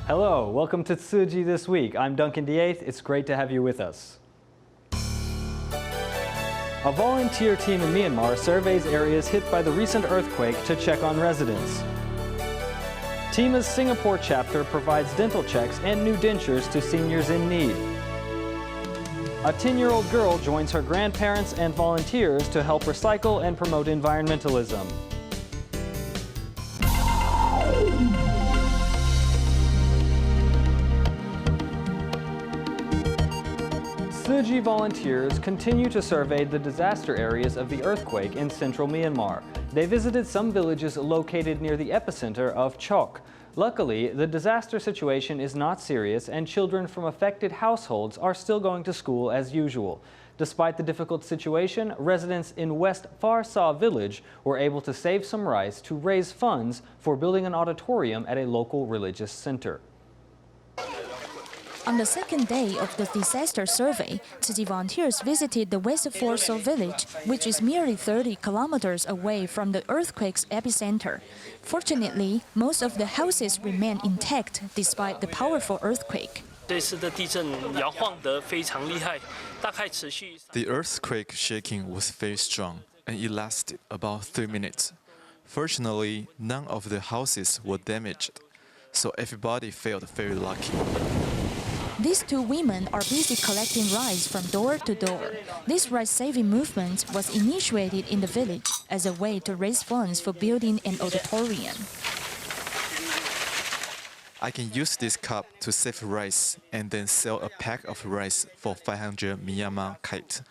Hello, welcome to Tzu Chi This Week. I'm Duncan DeAeth. It's great to have you with us. A volunteer team in Myanmar surveys areas hit by the recent earthquake to check on residents. TIMA's Singapore chapter provides dental checks and new dentures to seniors in need. A 10-year-old girl joins her grandparents and volunteers to help recycle and promote environmentalism. Tzu Chi volunteers continue to survey the disaster areas of the earthquake in central Myanmar. They visited some villages located near the epicenter of Chok. Luckily, the disaster situation is not serious and children from affected households are still going to school as usual. Despite the difficult situation, residents in West Phar Sa village were able to save some rice to raise funds for building an auditorium at a local religious center. On the second day of the disaster survey, Tzu Chi volunteers visited the West Phar Sa village, which is merely 30 kilometers away from the earthquake's epicenter. Fortunately, most of the houses remain intact despite the powerful earthquake. The earthquake shaking was very strong, and it lasted about 3 minutes. Fortunately, none of the houses were damaged, so everybody felt very lucky. These two women are busy collecting rice from door to door. This rice-saving movement was initiated in the village as a way to raise funds for building an auditorium. I can use this cup to save rice and then sell a pack of rice for 500 Myanmar kyat.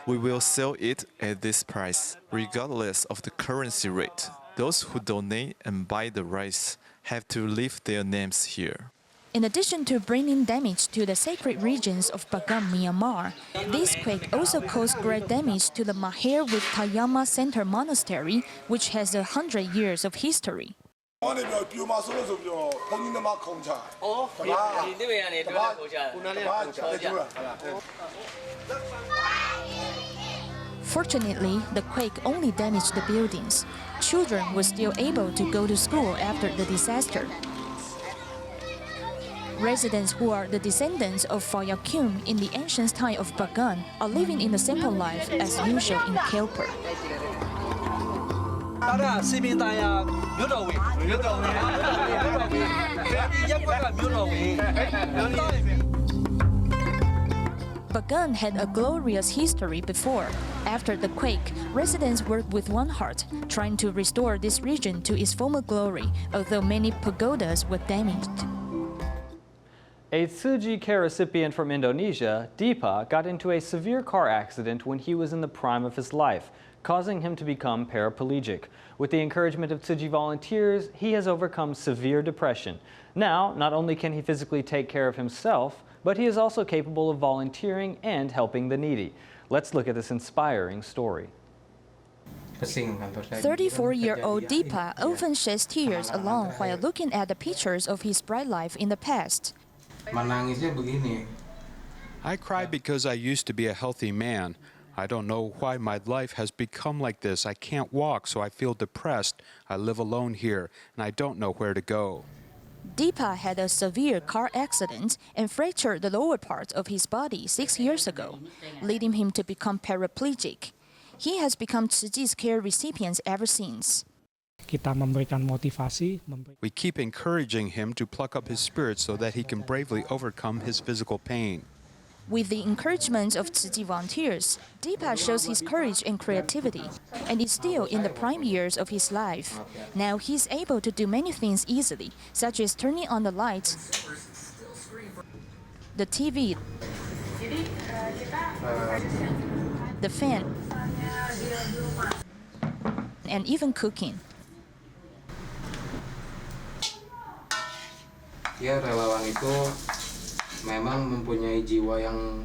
We will sell it at this price, regardless of the currency rate. Those who donate and buy the rice have to leave their names here. In addition to bringing damage to the sacred regions of Bagan, Myanmar, this quake also caused great damage to the Maher with Tayama Center Monastery, which has 100 years of history. Fortunately, the quake only damaged the buildings. Children were still able to go to school after the disaster. Residents who are the descendants of Fayakum in the ancient time of Bagan are living in a simple life as usual in Kelper. Bagan had a glorious history before. After the quake, residents worked with one heart, trying to restore this region to its former glory, although many pagodas were damaged. A Tzu Chi care recipient from Indonesia, Deepa, got into a severe car accident when he was in the prime of his life, causing him to become paraplegic. With the encouragement of Tzu Chi volunteers, he has overcome severe depression. Now, not only can he physically take care of himself, but he is also capable of volunteering and helping the needy. Let's look at this inspiring story. 34-year-old Deepa often sheds tears alone while looking at the pictures of his bright life in the past. I cry because I used to be a healthy man. I don't know why my life has become like this. I can't walk, so I feel depressed. I live alone here, and I don't know where to go. Deepa had a severe car accident and fractured the lower part of his body 6 years ago, leading him to become paraplegic. He has become Tzu Chi's care recipient ever since. We keep encouraging him to pluck up his spirit so that he can bravely overcome his physical pain. With the encouragement of Tzu Chi volunteers, Deepa shows his courage and creativity, and is still in the prime years of his life. Now he's able to do many things easily, such as turning on the lights, the TV, the fan, and even cooking. Ya, relawan itu memang mempunyai jiwa yang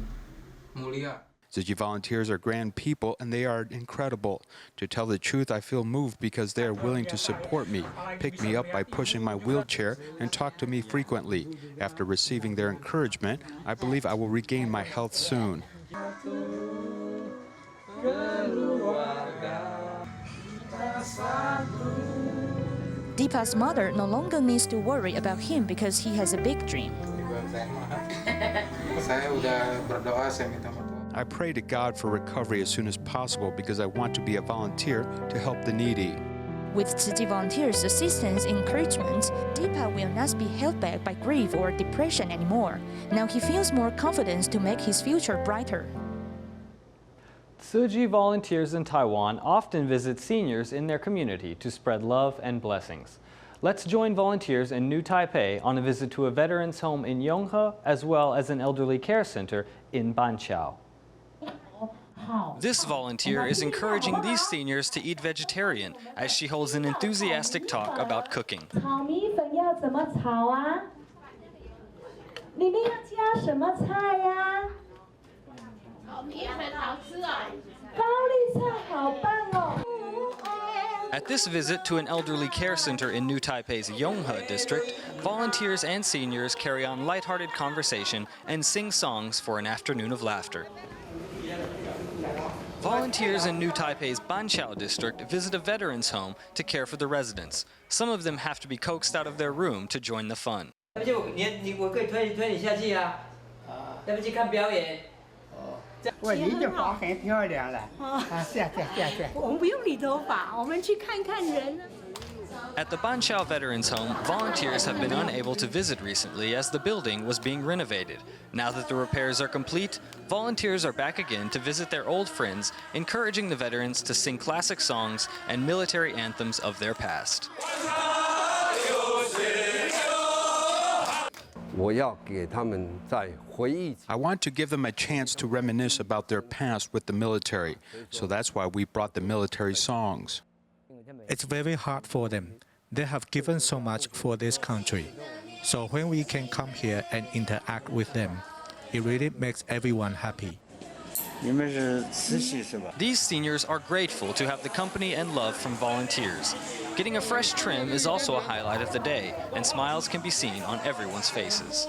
mulia. Tzu Chi volunteers are grand people and they are incredible. To tell the truth, I feel moved because they are willing to support me, pick me up by pushing my wheelchair, and talk to me frequently. After receiving their encouragement, I believe I will regain my health soon. Deepa's mother no longer needs to worry about him because he has a big dream. I pray to God for recovery as soon as possible because I want to be a volunteer to help the needy. With Tzu Chi volunteers' assistance and encouragement, Deepa will not be held back by grief or depression anymore. Now he feels more confidence to make his future brighter. Tzu Chi volunteers in Taiwan often visit seniors in their community to spread love and blessings. Let's join volunteers in New Taipei on a visit to a veterans home in Yonghe as well as an elderly care center in Banqiao. This volunteer is encouraging these seniors to eat vegetarian as she holds an enthusiastic talk about cooking. At this visit to an elderly care center in New Taipei's Yonghe district, volunteers and seniors carry on lighthearted conversation and sing songs for an afternoon of laughter. Volunteers in New Taipei's Banqiao district visit a veterans home to care for the residents. Some of them have to be coaxed out of their room to join the fun. At the Banqiao Veterans Home, volunteers have been unable to visit recently as the building was being renovated. Now that the repairs are complete, volunteers are back again to visit their old friends, encouraging the veterans to sing classic songs and military anthems of their past. I want to give them a chance to reminisce about their past with the military, so that's why we brought the military songs. It's very hard for them. They have given so much for this country. So when we can come here and interact with them, it really makes everyone happy. These seniors are grateful to have the company and love from volunteers. Getting a fresh trim is also a highlight of the day, and smiles can be seen on everyone's faces.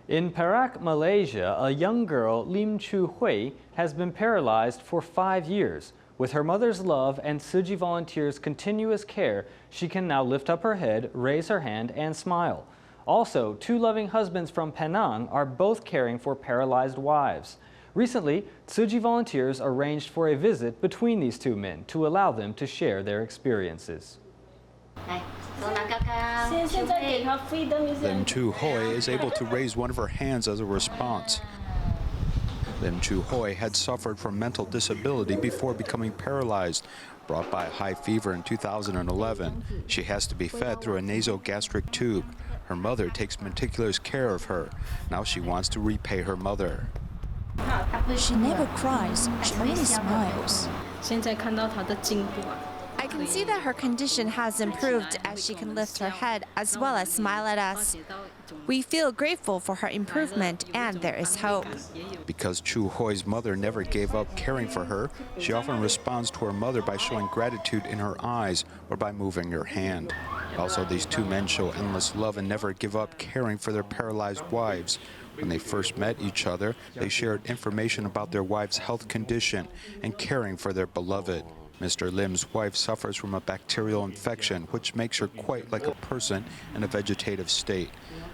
In Perak, Malaysia, a young girl, Lim Chu Hui, has been paralyzed for 5 years. With her mother's love and Tzu Chi volunteers' continuous care, she can now lift up her head, raise her hand, and smile. Also, 2 loving husbands from Penang are both caring for paralyzed wives. Recently, Tzu Chi volunteers arranged for a visit between these 2 men to allow them to share their experiences. Lim Chu Hoi is able to raise one of her hands as a response. Lim Chu Hoi had suffered from mental disability before becoming paralyzed, brought by a high fever in 2011. She has to be fed through a nasogastric tube. Her mother takes meticulous care of her. Now she wants to repay her mother. She never cries, she only smiles. I can see that her condition has improved as she can lift her head as well as smile at us. We feel grateful for her improvement and there is hope. Because Chu Hoi's mother never gave up caring for her, she often responds to her mother by showing gratitude in her eyes or by moving her hand. Also, these 2 men show endless love and never give up caring for their paralyzed wives. When they first met each other, they shared information about their wife's health condition and caring for their beloved. Mr. Lim's wife suffers from a bacterial infection, which makes her quite like a person in a vegetative state.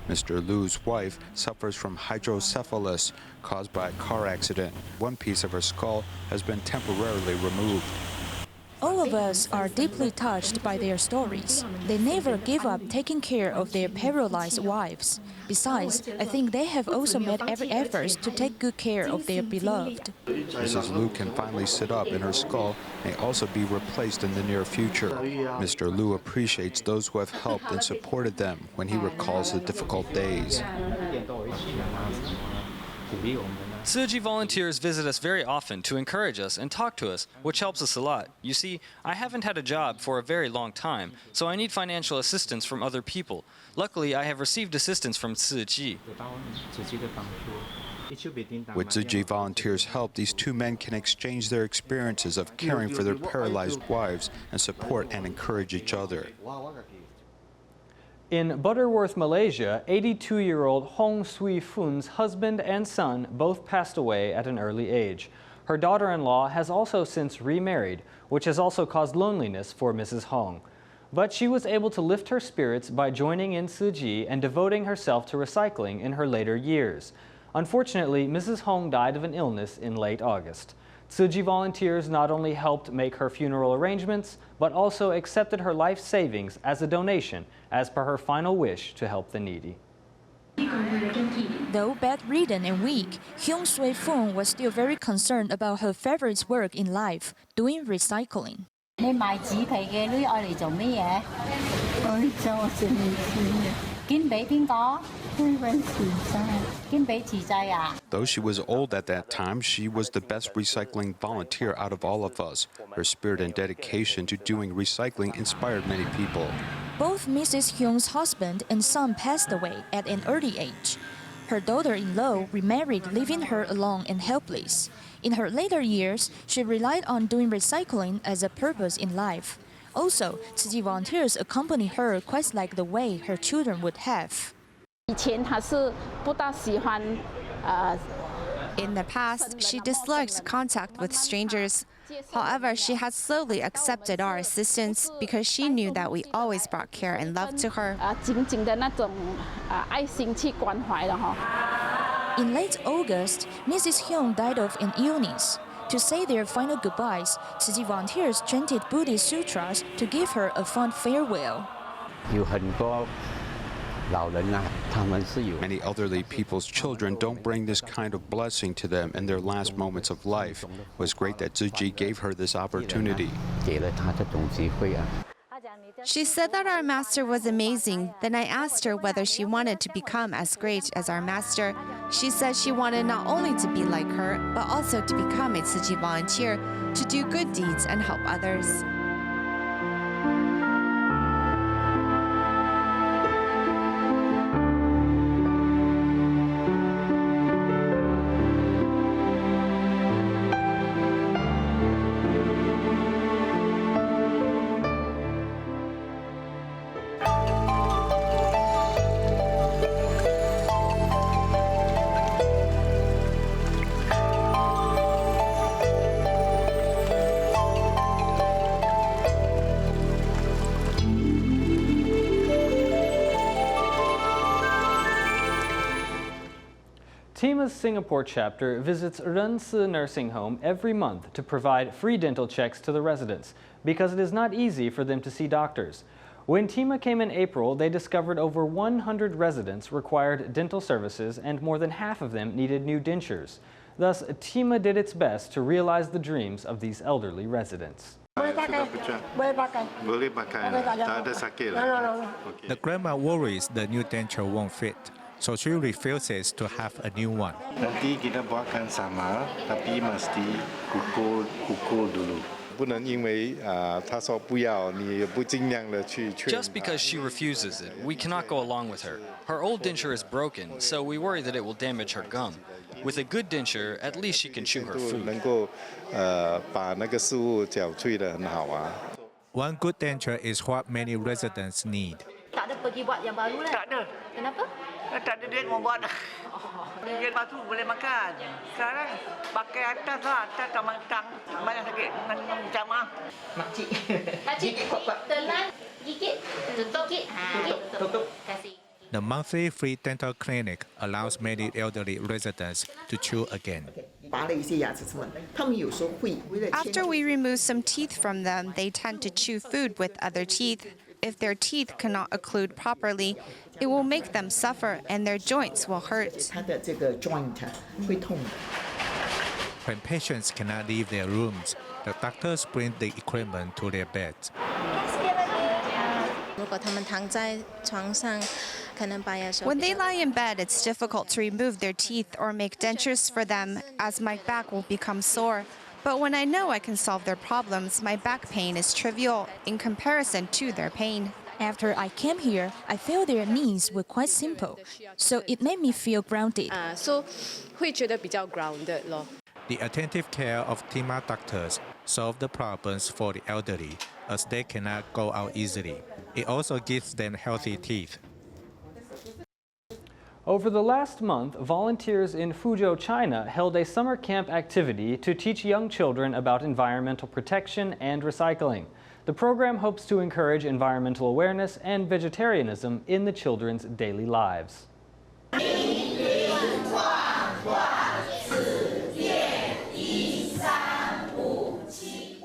Mr. Lu's wife suffers from hydrocephalus caused by a car accident. One piece of her skull has been temporarily removed. All of us are deeply touched by their stories. They never give up taking care of their paralyzed wives. Besides, I think they have also made every effort to take good care of their beloved. Mrs. Lu can finally sit up and her skull may also be replaced in the near future. Mr. Lu appreciates those who have helped and supported them when he recalls the difficult days. Tzu Chi volunteers visit us very often to encourage us and talk to us, which helps us a lot. You see, I haven't had a job for a very long time, so I need financial assistance from other people. Luckily, I have received assistance from Tzu Chi. With Tzu Chi volunteers' help, these 2 men can exchange their experiences of caring for their paralyzed wives and support and encourage each other. In Butterworth, Malaysia, 82-year-old Hong Sui Fun's husband and son both passed away at an early age. Her daughter-in-law has also since remarried, which has also caused loneliness for Mrs. Hong. But she was able to lift her spirits by joining in Tzu Chi and devoting herself to recycling in her later years. Unfortunately, Mrs. Hong died of an illness in late August. Tzu Chi volunteers not only helped make her funeral arrangements, but also accepted her life savings as a donation, as per her final wish to help the needy. Though bedridden and weak, Hyung Sui Fung was still very concerned about her favorite work in life, doing recycling. 你賣紙皮嘅呢愛嚟做咩嘢？我做善事。捐俾邊個？捐俾慈濟。捐俾慈濟啊！ Though she was old at that time, she was the best recycling volunteer out of all of us. Her spirit and dedication to doing recycling inspired many people. Both Mrs. Hyung's husband and son passed away at an early age. Her daughter-in-law remarried, leaving her alone and helpless. In her later years, she relied on doing recycling as a purpose in life. Also, Tzu Chi volunteers accompany her quite like the way her children would have. In the past, she disliked contact with strangers. However, she has slowly accepted our assistance because she knew that we always brought care and love to her. In late August, Mrs. Hyung died of an illness. To say their final goodbyes, Tzu Chi volunteers chanted Buddhist sutras to give her a fond farewell. Many elderly people's children don't bring this kind of blessing to them in their last moments of life. It was great that Tzu Chi gave her this opportunity. She said that our master was amazing. Then I asked her whether she wanted to become as great as our master. She said she wanted not only to be like her, but also to become a Tzu Chi volunteer, to do good deeds and help others. TIMA's Singapore chapter visits Ren Si Nursing Home every month to provide free dental checks to the residents because it is not easy for them to see doctors. When TIMA came in April, they discovered over 100 residents required dental services and more than half of them needed new dentures. Thus, TIMA did its best to realize the dreams of these elderly residents. The grandma worries the new denture won't fit, so she refuses to have a new one. Nanti kita buatkan sama, tapi mesti kukur dulu. Just because she refuses it, we cannot go along with her. Her old denture is broken, so we worry that it will damage her gum. With a good denture, at least she can chew her food. One good denture is what many residents need. Tak ada pergi buat yang baru lah. Tak ada. Kenapa? Tak ada duit mau buat. Duit lepas tu boleh makan. Sekarang pakai atas lah. Atas tak makan. Banyak sakit. Macam ah. Makcik. Makcik, telan, gigit. Tutup. Tutup. Kasih. The monthly free dental clinic allows many elderly residents to chew again. After we remove some teeth from them, they tend to chew food with other teeth. If their teeth cannot occlude properly, it will make them suffer and their joints will hurt. When patients cannot leave their rooms, the doctors bring the equipment to their beds. When they lie in bed, it's difficult to remove their teeth or make dentures for them, as my back will become sore. But when I know I can solve their problems, my back pain is trivial in comparison to their pain. After I came here, I felt their needs were quite simple, so it made me feel grounded. The attentive care of TIMA doctors solve the problems for the elderly, as they cannot go out easily. It also gives them healthy teeth. Over the last month, volunteers in Fuzhou, China held a summer camp activity to teach young children about environmental protection and recycling. The program hopes to encourage environmental awareness and vegetarianism in the children's daily lives.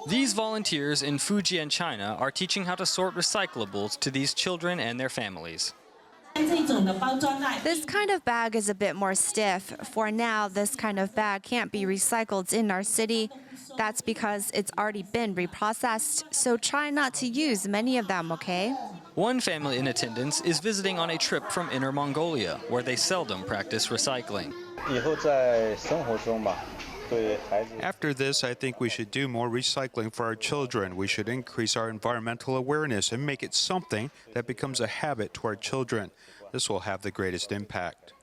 These volunteers in Fujian, China are teaching how to sort recyclables to these children and their families. This kind of bag is a bit more stiff. For now, this kind of bag can't be recycled in our city. That's because it's already been reprocessed, so try not to use many of them, okay? One family in attendance is visiting on a trip from Inner Mongolia, where they seldom practice recycling. After this, I think we should do more recycling for our children. We should increase our environmental awareness and make it something that becomes a habit to our children. This will have the greatest impact.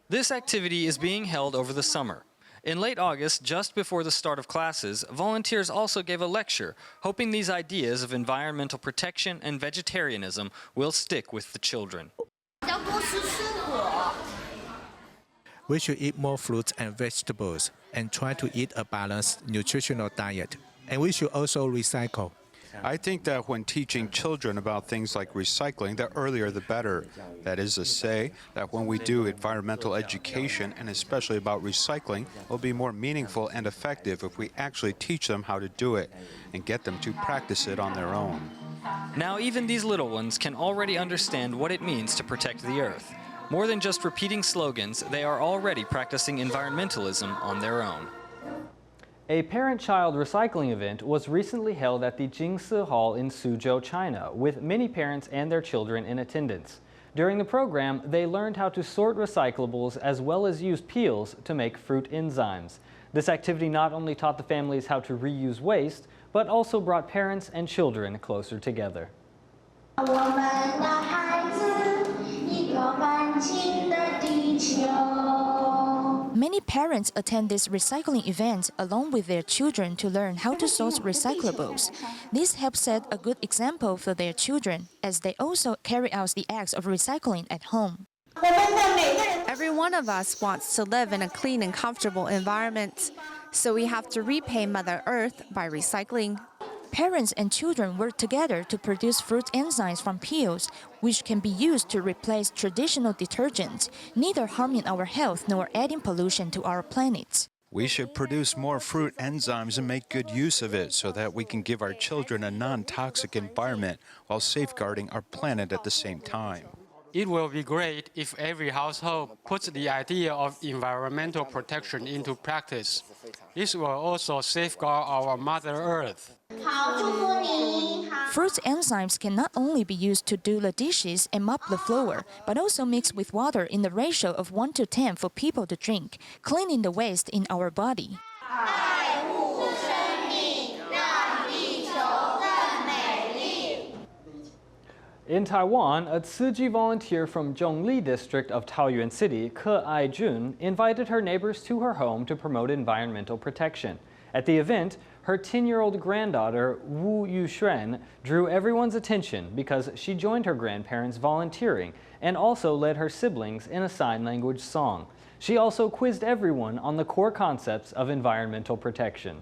This activity is being held over the summer. In late August, just before the start of classes, volunteers also gave a lecture, hoping these ideas of environmental protection and vegetarianism will stick with the children. We should eat more fruits and vegetables and try to eat a balanced nutritional diet. And we should also recycle. I think that when teaching children about things like recycling, the earlier the better. That is to say, that when we do environmental education, and especially about recycling, it will be more meaningful and effective if we actually teach them how to do it and get them to practice it on their own. Now even these little ones can already understand what it means to protect the earth. More than just repeating slogans, they are already practicing environmentalism on their own. A parent-child recycling event was recently held at the Jingsi Hall in Suzhou, China, with many parents and their children in attendance. During the program, they learned how to sort recyclables as well as use peels to make fruit enzymes. This activity not only taught the families how to reuse waste, but also brought parents and children closer together. Many parents attend this recycling event along with their children to learn how to sort recyclables. This helps set a good example for their children, as they also carry out the acts of recycling at home. Every one of us wants to live in a clean and comfortable environment, so we have to repay Mother Earth by recycling. Parents and children work together to produce fruit enzymes from peels, which can be used to replace traditional detergents, neither harming our health nor adding pollution to our planet. We should produce more fruit enzymes and make good use of it so that we can give our children a non-toxic environment while safeguarding our planet at the same time. It will be great if every household puts the idea of environmental protection into practice. This will also safeguard our Mother Earth. Fruit enzymes can not only be used to do the dishes and mop the floor, but also mix with water in the ratio of 1:10 for people to drink, cleaning the waste in our body. In Taiwan, a Tzu Chi volunteer from Zhongli district of Taoyuan City, Ke Ai-jun, invited her neighbors to her home to promote environmental protection. At the event, her 10-year-old granddaughter, Wu Yuxuan, drew everyone's attention because she joined her grandparents volunteering and also led her siblings in a sign language song. She also quizzed everyone on the core concepts of environmental protection.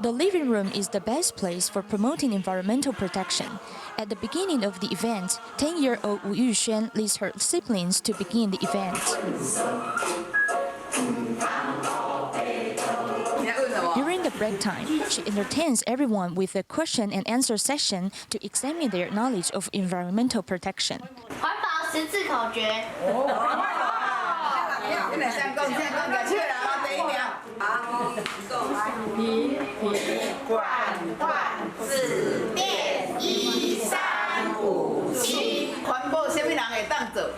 The living room is the best place for promoting environmental protection. At the beginning of the event, 10-year-old Wu Yuxuan leads her siblings to begin the event. During the break time, she entertains everyone with a question and answer session to examine their knowledge of environmental protection. 环保10字口诀。瓶罐自电1、3、5、7。环保什么人会当做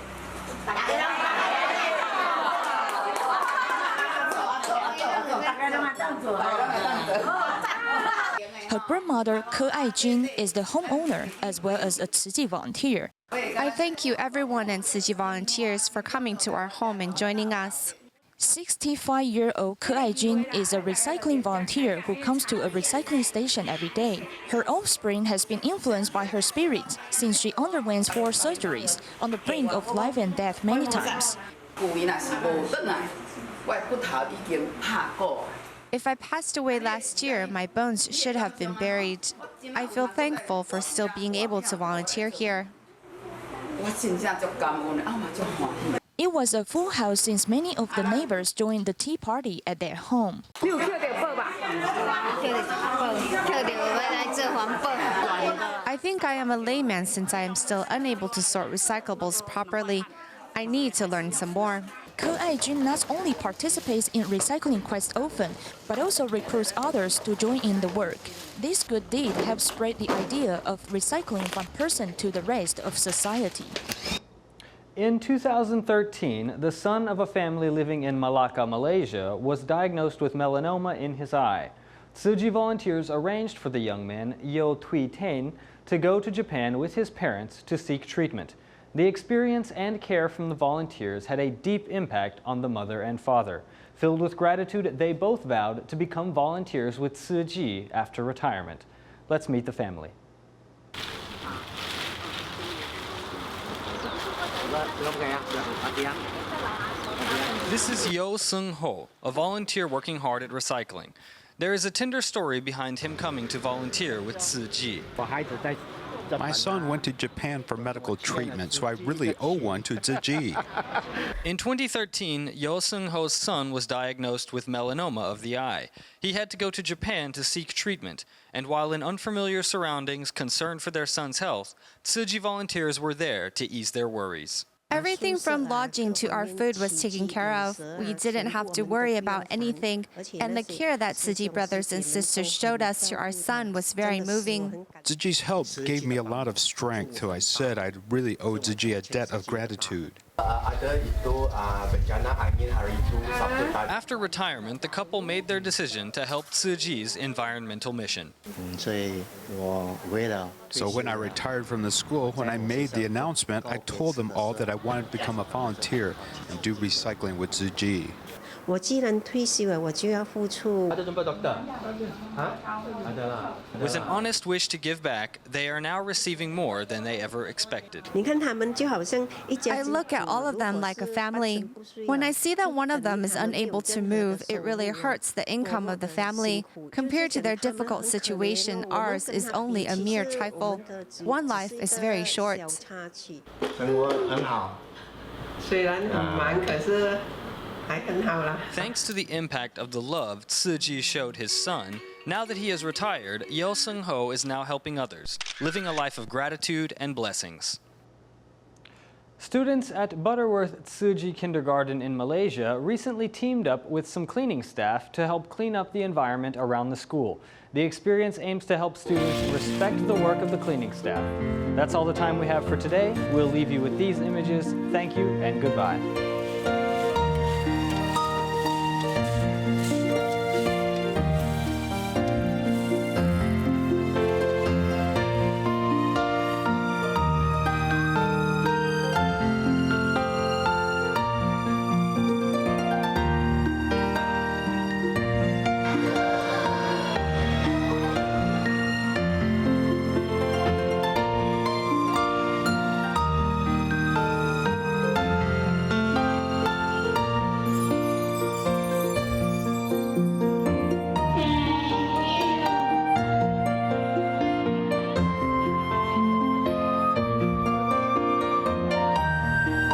？Her grandmother, Ke Ai-jun, is the homeowner as well as a Tzu Chi volunteer. I thank you everyone and Tzu Chi volunteers for coming to our home and joining us. 65-year-old Ke Ai-jun is a recycling volunteer who comes to a recycling station every day. Her offspring has been influenced by her spirit since she underwent 4 surgeries on the brink of life and death many times. If I passed away last year, my bones should have been buried. I feel thankful for still being able to volunteer here. It was a full house since many of the neighbors joined the tea party at their home. I think I am a layman since I am still unable to sort recyclables properly. I need to learn some more. Ko Ai-jun not only participates in recycling quite often, but also recruits others to join in the work. This good deed helps spread the idea of recycling from person to the rest of society. In 2013, the son of a family living in Malacca, Malaysia, was diagnosed with melanoma in his eye. Tzu Chi volunteers arranged for the young man, Yo Tui Tain, to go to Japan with his parents to seek treatment. The experience and care from the volunteers had a deep impact on the mother and father. Filled with gratitude, they both vowed to become volunteers with Tzu Chi after retirement. Let's meet the family. This is Yo Seung Ho, a volunteer working hard at recycling. There is a tender story behind him coming to volunteer with Tzu Chi. My son went to Japan for medical treatment, so I really owe one to Tzu Chi. In 2013, Yo Seung Ho's son was diagnosed with melanoma of the eye. He had to go to Japan to seek treatment, and while in unfamiliar surroundings concerned for their son's health, Tzu Chi volunteers were there to ease their worries. Everything from lodging to our food was taken care of. We didn't have to worry about anything, and the care that Tzu Chi brothers and sisters showed us to our son was very moving. Tzu Chi's help gave me a lot of strength, so I said I'd really owe Tzu Chi a debt of gratitude. After retirement, the couple made their decision to help Tzu Chi's environmental mission. So when I retired from the school, when I made the announcement, I told them all that I wanted to become a volunteer and do recycling with Tzu Chi. With an honest wish to give back, they are now receiving more than they ever expected. I look at all of them like a family. When I see that one of them is unable to move, it really hurts the income of the family. Compared to their difficult situation, ours is only a mere trifle. One life is very short. Thanks to the impact of the love Tzu Chi showed his son, now that he is retired, Yo Seung Ho is now helping others, living a life of gratitude and blessings. Students at Butterworth Tzu Chi Kindergarten in Malaysia recently teamed up with some cleaning staff to help clean up the environment around the school. The experience aims to help students respect the work of the cleaning staff. That's all the time we have for today. We'll leave you with these images. Thank you and goodbye.